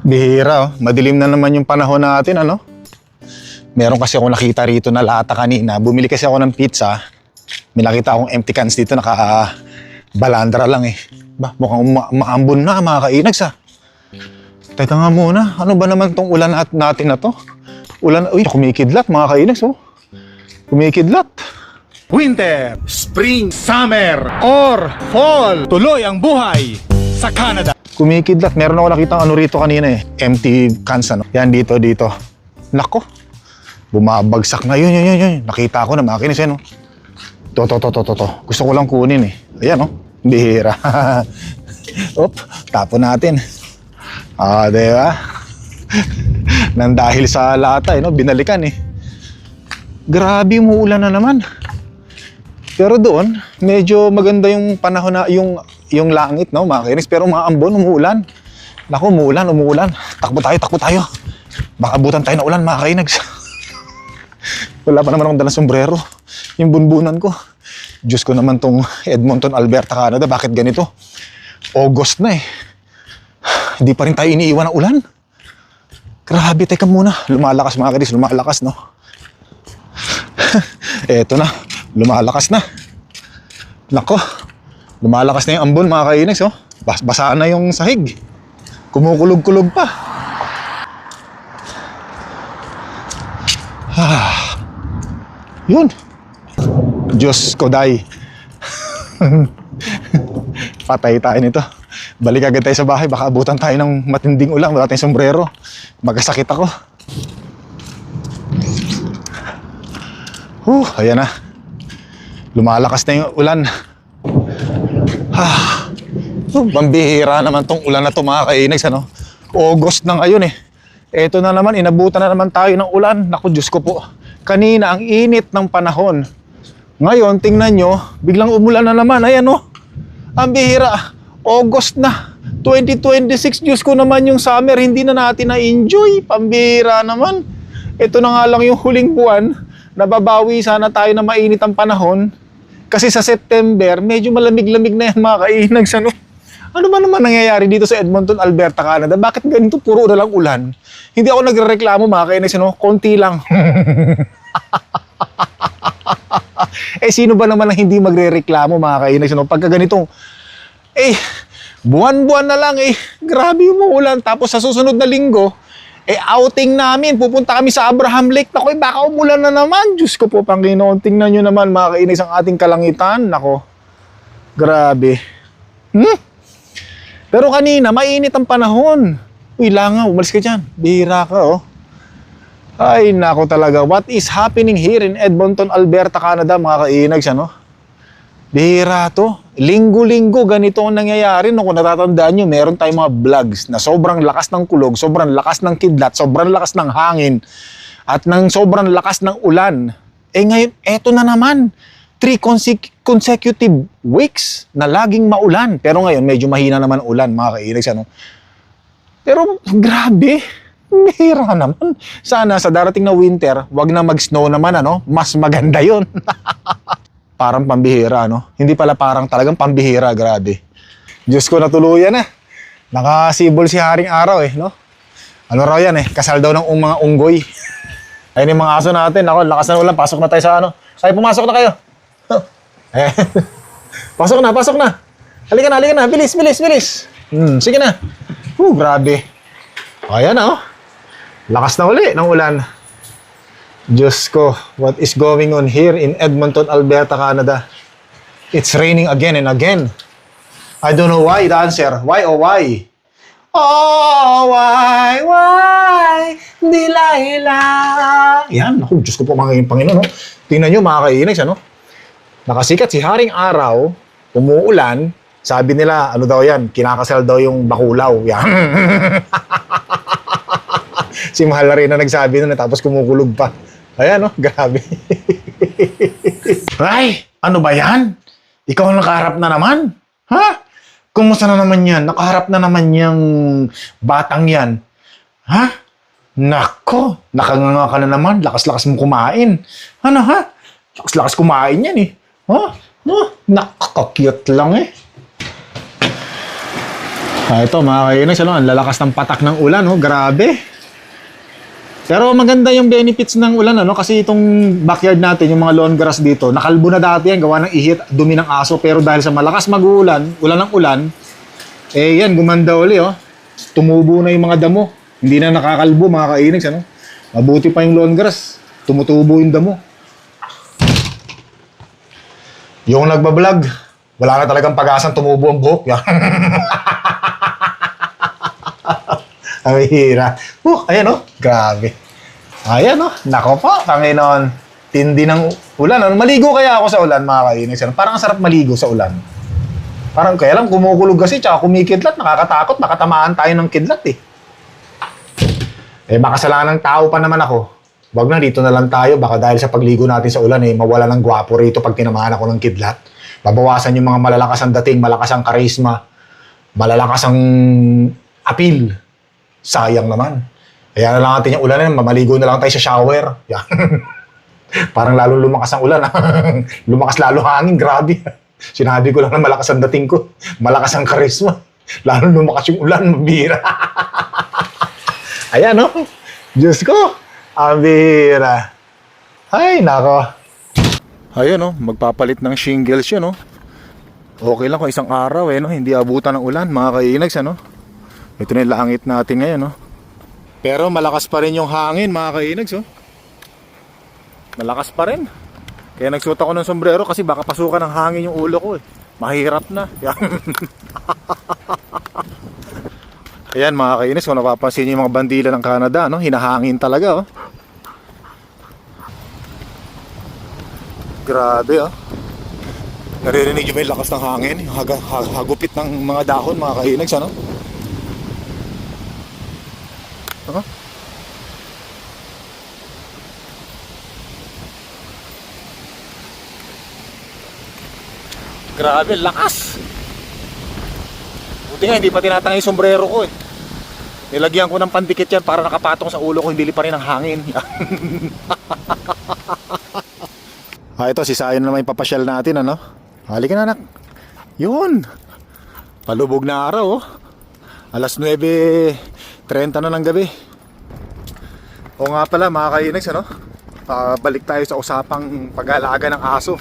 Bihira, oh. Madilim na naman yung panahon natin, ano? Meron kasi ako nakita rito na lata kanina. Bumili kasi ako ng pizza. May nakita akong empty cans dito, balandra lang eh. Ba, mukhang maambon na mga kainags ah. Teka nga muna, ano ba naman tong ulan natin na to? Ulan, uy, kumikidlat mga kainags oh. Kumikidlat. Winter, Spring, Summer, or Fall. Tuloy ang buhay sa Canada. Kumikidlat. Meron ako nakita ano rito kanina eh. Empty cans ano. Yan dito. Nako. Bumabagsak na yun. Nakita ko na makinis yan oh. To. Gusto ko lang kunin eh. Ayan oh. Bihira. Op, tapon natin. Diba? Nang dahil sa lata eh, no? Binalikan eh. Grabe, umuulan na naman. Pero doon, medyo maganda yung panahon na yung langit, no, mga kainis. Pero mga ambon, umuulan. Naku, umuulan. Takbo tayo. Baka abutan tayo na ulan, mga kainags. Wala pa naman akong dalang sombrero. Yung bunbunan ko. Diyos ko naman tong Edmonton, Alberta, Canada. Bakit ganito? August na eh. Hindi pa rin tayo iniiwan ng ulan. Grabe, teka muna. Lumalakas mga kainis, lumalakas, no? Eto na. Lumalakas na. Nako. Lumalakas na yung ambon mga kainis oh. Basa na yung sahig. Kumukulog-kulog pa. Yun. Diyos ko day. Patay tayo nito. Balik agad tayo sa bahay. Baka abutan tayo ng matinding ulan. Wala tayong sombrero. Magkasakit ako. Ayan na. Lumalakas na yung ulan. Pambihira naman tong ulan na to mga kainags, ano? August na ngayon eh. Eto na naman, inabutan na naman tayo ng ulan. Naku, Diyos ko po. Kanina, ang init ng panahon. Ngayon, tingnan nyo, biglang umulan na naman. Ayan oh. Ang bihira. August na. 2026, Diyos ko naman yung summer. Hindi na natin na-enjoy. Pambihira naman. Ito na nga lang yung huling buwan. Nababawi sana tayo na mainit ang panahon. Kasi sa September, medyo malamig-lamig na yan mga kainags. Ano ba naman nangyayari dito sa Edmonton, Alberta, Canada? Bakit ganito puro na lang ulan? Hindi ako nagrereklamo mga kainags. Konti lang. Sino ba naman ang hindi magrereklamo mga kainags? Pagka ganitong, buwan-buwan na lang grabe yung ulan. Tapos sa susunod na linggo, outing namin, pupunta kami sa Abraham Lake. Nako, baka umulan na naman. Diyos ko po, Panginoon. Tingnan nyo naman, mga kainags, ang ating kalangitan. Nako, grabe. Pero kanina, mainit ang panahon. Uy, langaw, umalis ka dyan. Bihira ka, oh. Ay, nako talaga. What is happening here in Edmonton, Alberta, Canada, mga kainags, ano? Bihira to. Linggo-linggo ganito ang nangyayari. No, kung natatandaan nyo, meron tayong mga vlogs na sobrang lakas ng kulog, sobrang lakas ng kidlat, sobrang lakas ng hangin, at ng sobrang lakas ng ulan. Ngayon, eto na naman. 3 consecutive weeks na laging maulan. Pero ngayon, medyo mahina naman ulan, mga kainags, ano? Pero, grabe. Bihira naman. Sana sa darating na winter, wag na mag-snow naman, ano? Mas maganda yon. Parang pambihira, no? Hindi pala parang talagang pambihira, grabe. Diyos ko, natuluyan na. Nakasibol si Haring Araw no? Ano raw yan kasal daw ng mga unggoy. Ayun yung mga aso natin. Ako, lakas na ulan, pasok na tayo sa ano. Ay, pumasok na kayo. Pasok na. Halika na. Bilis. Sige na. Grabe. Ayan na, lakas na uli ng ulan. Diyos ko, what is going on here in Edmonton, Alberta, Canada? It's raining again and again. I don't know why the answer. Why oh why? Oh, why? Delilah. Yan, naku, Diyos ko po mga Panginoon. Tingnan nyo mga kainags, nakasikat si Haring Araw, umuulan, sabi nila, ano daw yan, kinakasal daw yung bakulaw. Yan. Si Mahal na rin na nagsabi nun, tapos kumukulog pa. Ayan, grabe. Ay, ano ba yan? Ikaw ang nakaharap na naman? Ha? Kumusta na naman yan? Nakaharap na naman yung batang yan. Ha? Nako, nakanganga ka na naman. Lakas-lakas mo kumain. Ano ha? Lakas-lakas kumain yan Ha? Nakaka-cute lang Ito mga kainis, ano, ang lalakas ng patak ng ulan, oh, grabe. Pero maganda yung benefits ng ulan, ano, kasi itong backyard natin, yung mga lawn grass dito, nakalbo na dati yan, gawa ng ihit, dumi ng aso, pero dahil sa malakas mag-uulan, ulan ng ulan, eh yan, gumanda uli, oh. Tumubo na yung mga damo. Hindi na nakakalbo, mga kainis, ano. Mabuti pa yung lawn grass, tumutubo yung damo. Yung nagbablog, wala na talagang pag-asang tumubo ang buhok. Yan. Ang hira. Ayan oh, grabe. Ayan oh, nako po, Panginoon. Tindi ng ulan. Ano? Maligo kaya ako sa ulan, mga kainis. Parang ang sarap maligo sa ulan. Parang kaya lang kumukulog kasi, tsaka kumikidlat. Nakakatakot, makatamaan tayo ng kidlat eh. Eh, makasalanan ng tao pa naman ako. Wag na, dito na lang tayo. Baka dahil sa pagligo natin sa ulan, eh, mawala ng gwapo rito pag tinamaan ako ng kidlat. Babawasan yung mga malalakas ang dating, malakas ang karisma, malalakas ang appeal. Sayang naman. Kaya na lang natin yung ulan, mamaligo na lang tayo sa shower. Yan. Parang lalong lumakas ang ulan. Lumakas lalo hangin, grabe. Sinabi ko lang na malakas ang dating ko. Malakas ang karisma. Lalong lumakas yung ulan, mabira. Ayan, no? Diyos ko. Abira. Ay, nako. Ayan, no? Magpapalit ng shingles yun, no? Okay lang kung isang araw, no? Hindi abutan ng ulan, mga kainags, ano? Ito na yung langit natin ngayon, no? Pero malakas pa rin yung hangin, mga kainags, oh. Malakas pa rin. Kaya nagsuot ako ng sombrero kasi baka pasukan ng hangin yung ulo ko, eh. Mahirap na. Ayan, mga kainis, kung napapansin nyo yung mga bandila ng Canada, no? Hinahangin talaga, oh. Grabe, oh. Naririnig nyo ba yung lakas ng hangin? Yung hagupit ng mga dahon, mga kainags, ano? Huh? Grabe, lakas! Buti nga, hindi pa tinatangay yung sombrero ko, eh. Nilagyan ko ng pandikit yan para nakapatong sa ulo ko, hindi pa rin ang hangin. Ito, si Sayon naman yung papasyal natin, ano? Halika na, anak. Yun! Palubog na araw, oh. Alas 9:30 na ng gabi. O nga pala, mga kainags, ano? Balik tayo sa usapang pag-aalaga ng aso.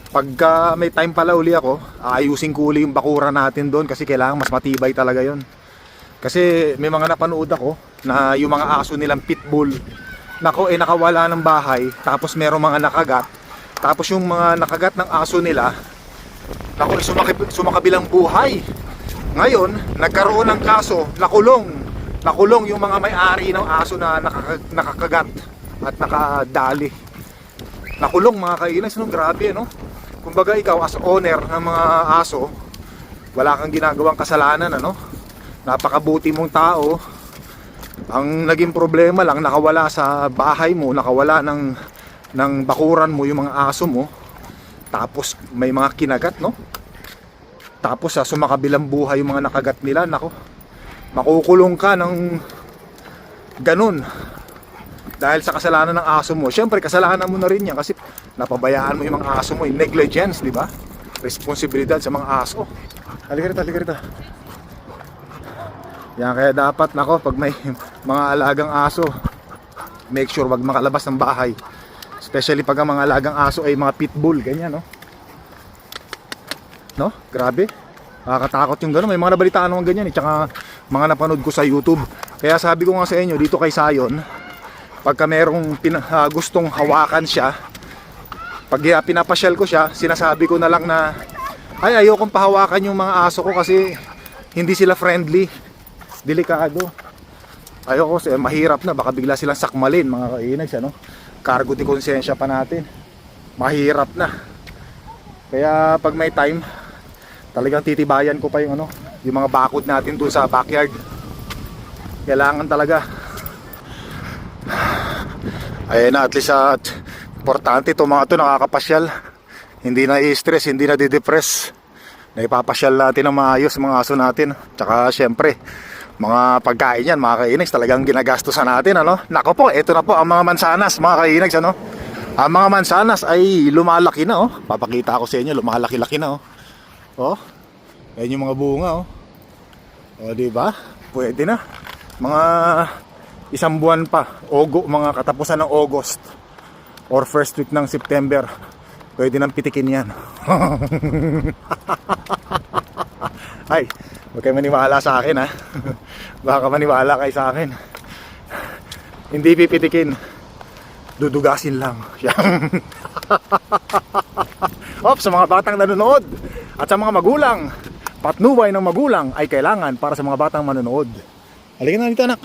Pagka may time pala uli ako, ayusin ko uli yung bakura natin doon kasi kailangan mas matibay talaga yon. Kasi may mga napanood ako na yung mga aso nilang pitbull, nako, nakawala ng bahay, tapos merong mga nakagat. Tapos yung mga nakagat ng aso nila, nako, sumakabilang buhay. Ngayon, nagkaroon ng kaso, nakulong yung mga may-ari ng aso na nakakagat at nakadali. Nakulong, mga kainas, no? Grabe, no? Kumbaga ikaw as owner ng mga aso, wala kang ginagawang kasalanan, ano? Napakabuti mong tao. Ang naging problema lang, nakawala sa bahay mo, nakawala ng bakuran mo yung mga aso mo. Tapos may mga kinagat, no? Tapos sumakabilang buhay yung mga nakagat nila, nako. Makukulong ka ng ganun. Dahil sa kasalanan ng aso mo. Siyempre, kasalanan mo na rin yan kasi napabayaan mo yung mga aso mo. Negligence, di ba? Responsibilidad sa mga aso. Halika rito. Yan, kaya dapat, nako, pag may mga alagang aso, make sure wag makalabas ng bahay. Especially pag ang mga alagang aso ay mga pitbull, ganyan, no? No? Grabe. Nakakatakot yung gano'n. May mga nabalitaan naman ganyan, eh. Tsaka mga napanood ko sa YouTube. Kaya sabi ko nga sa inyo, dito kay Sayon, pagka merong gustong hawakan siya, pag pinapasyal ko siya, sinasabi ko na lang na ay, ayokong pahawakan yung mga aso ko kasi hindi sila friendly, delikado. Ayoko kasi mahirap na, baka bigla silang sakmalin, mga kainags, ano? Cargo de konsensya pa natin, mahirap na. Kaya pag may time, talagang titibayan ko pa yung ano, yung mga bakod natin dun sa backyard. Kailangan talaga. Ayun na, at least importante itong mga ito, nakakapasyal. Hindi na i-stress, hindi na di-depress. Naipapasyal natin ng maayos mga aso natin. Tsaka syempre, mga pagkain yan, mga kainags, talagang ginagastusan natin, ano? Nako po, ito na po ang mga mansanas, mga kainags, ano? Ang mga mansanas ay lumalaki na, oh. Papakita ko sa inyo, lumalaki-laki na, oh. Oh, ayun yung mga bunga, oh. O, di ba? Pwede na. Mga isang buwan pa. Mga katapusan ng August or first week ng September. Pwede nang pitikin yan. Ay, huwag kayo maniwala sa akin ha. Baka maniwala kayo sa akin. Hindi pipitikin. Dudugasin lang. Ops, sa mga batang nanonood at sa mga magulang, patnubay ng magulang ay kailangan para sa mga batang manonood. Halika na dito, anak.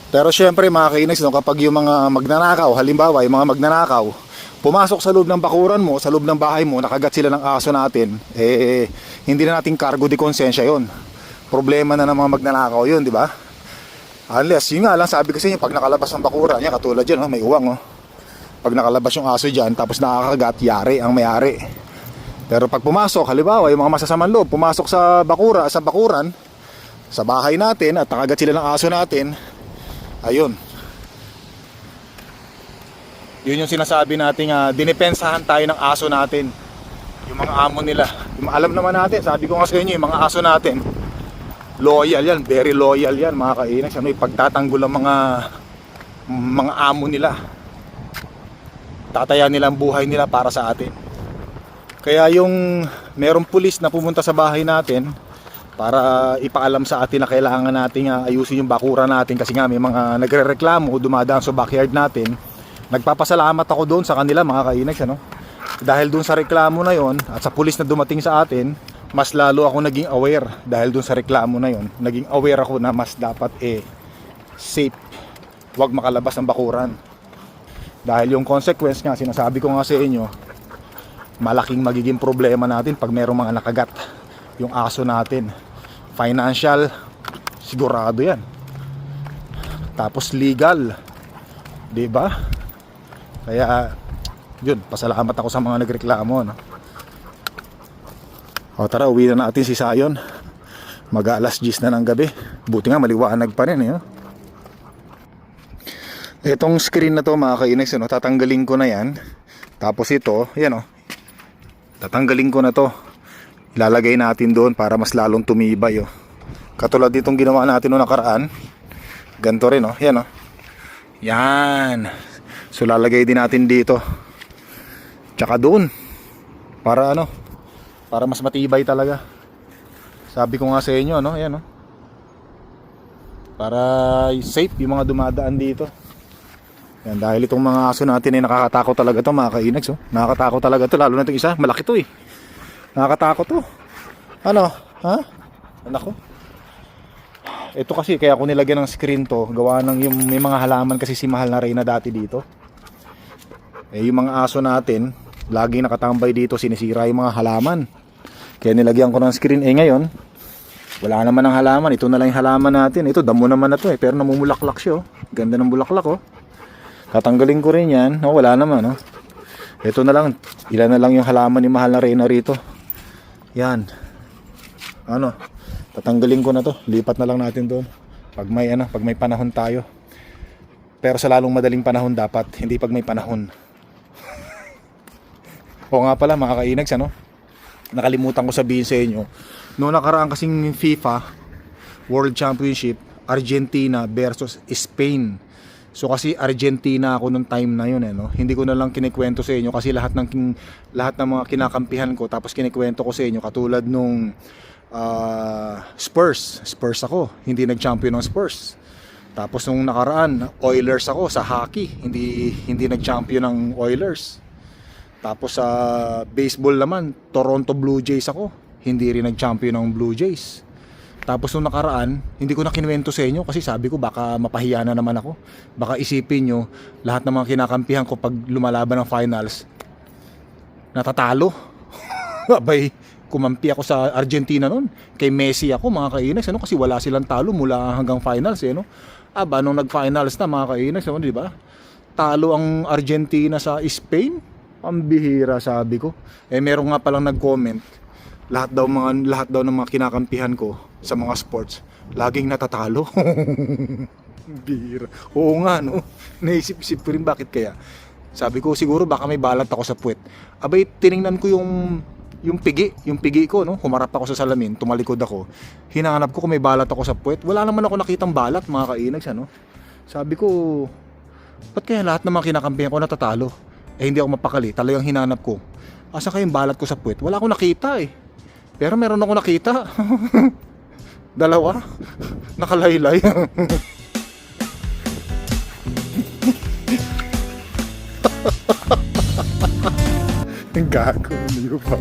Pero syempre mga kainags, no, kapag yung mga magnanakaw, halimbawa yung mga magnanakaw, pumasok sa loob ng bakuran mo, sa loob ng bahay mo, nakagat sila ng aso natin, hindi na nating cargo de konsensya yon. Problema na ng mga magnanakaw yun, di ba? Unless, yun nga lang, sabi kasi pag nakalabas ng bakuran, yan, katulad yan, may uwang, oh. Pag nakalabas yung aso dyan, tapos nakakagat, yari ang mayari. Pero pag pumasok, halimbawa, yung mga masasamang loob, pumasok sa bakuran, sa bahay natin, at nakagat sila ng aso natin, ayun. Yun yung sinasabi natin, dinipensahan tayo ng aso natin. Yung mga amo nila. Alam naman natin, sabi ko nga sa inyo, yung mga aso natin, loyal yan, very loyal yan, mga kainags. Ano, ipagtatanggol ang mga amo nila. Tatayan nila ang buhay nila para sa atin. Kaya yung merong pulis na pumunta sa bahay natin para ipaalam sa atin na kailangan natin ayusin yung bakura natin kasi nga may mga nagrereklamo dumadaan sa backyard natin. Nagpapasalamat ako doon sa kanila mga kainags, ano? Dahil doon sa reklamo na yon at sa pulis na dumating sa atin, mas lalo ako naging aware. Dahil doon sa reklamo na yon, naging aware ako na mas dapat safe, huwag makalabas ng bakuran. Dahil yung consequence nga, sinasabi ko nga sa inyo, malaking magiging problema natin pag mayroong mga nakagat yung aso natin. Financial, sigurado yan. Tapos legal, di ba? Kaya yun, pasalamat ako sa mga nagreklamo, no? O tara, uwi na natin si Sayon. Mag-alas 10 na ng gabi. Buti nga maliwanag pa rin, no? Itong screen na to mga kainags, no? Tatanggalin ko na yan. Tapos ito, yan, o, tatanggalin ko na to. Ilalagay natin doon para mas lalong tumibay, oh. Katulad ditong ginawa natin noong nakaraan. Ganito rin, oh. Yan, oh. Yan. So lalagay din natin dito. Tsaka doon. Para ano? Para mas matibay talaga. Sabi ko nga sa inyo, no? Yan, oh. Para safe yung mga dumadaan dito. Yan, dahil itong mga aso natin ay nakakatakot talaga to mga kainags, oh. Nakakatakot talaga to, lalo na itong isa, malaki to eh. Nakakatakot to. Ano? Ha? Anak ko. Ito kasi kaya ako nilagyan ng screen to, gawa ng yung may mga halaman kasi si Mahal na Reyna dati dito. Yung mga aso natin, laging nakatambay dito, sinisira yung mga halaman. Kaya nilagyan ko ng screen. Ngayon, wala naman ng halaman. Ito na lang yung halaman natin. Ito, damo naman na to pero namumulaklak siya, oh. Ganda ng bulaklak, oh. Tatanggalin ko rin yan. Oh, wala naman, oh. Ito na lang. Ilan na lang yung halaman ni Mahal na Reyna rito. Yan. Ano? Tatanggalin ko na to. Lipat na lang natin doon. Pag may panahon tayo. Pero sa lalong madaling panahon dapat, hindi pag may panahon. O nga pala mga kainags, ano? Nakalimutan ko sabihin sa inyo. Noong nakaraan kasing FIFA World Championship, Argentina versus Spain. So kasi Argentina ako nung time na yun, no? Hindi ko na lang kinikwento sa inyo kasi lahat ng mga kinakampihan ko tapos kinikwento ko sa inyo katulad nung Spurs ako, hindi nag-champion ng Spurs. Tapos nung nakaraan, Oilers ako sa hockey, hindi nag-champion ng Oilers. Tapos sa baseball naman, Toronto Blue Jays ako, hindi rin nag-champion ng Blue Jays. Tapos nung nakaraan, hindi ko na kinuwento sa inyo kasi sabi ko baka mapahiya na naman ako. Baka isipin nyo, lahat ng mga kinakampihan ko pag lumalaban ng finals, natatalo. Abay, kumampi ako sa Argentina noon. Kay Messi ako mga kainags, ano? Kasi wala silang talo mula hanggang finals, no? Aba, nung nag-finals na mga kainags, di ba? Talo ang Argentina sa Spain. Pambihira, sabi ko. Meron nga palang nag-comment, lahat daw ng mga kinakampihan ko sa mga sports, laging natatalo. Bihira. Oo nga, no? Naisip-isip ko rin bakit kaya. Sabi ko siguro baka may balat ako sa puwet. Abay, tiningnan ko yung yung pigi ko, no? Humarap ako sa salamin, tumalikod ako. Hinahanap ko kung may balat ako sa puwet. Wala naman ako nakitang balat, mga kainags, ano? Sabi ko, ba't kaya lahat ng mga kinakampihan ko natatalo? Eh, hindi ako mapakali. Talagang hinanap ko. Asa kayong balat ko sa puwet? Wala akong nakita eh. Pero meron ako nakita. Dalawa. Nakalaylay. Ang gago. Hindi ko pa.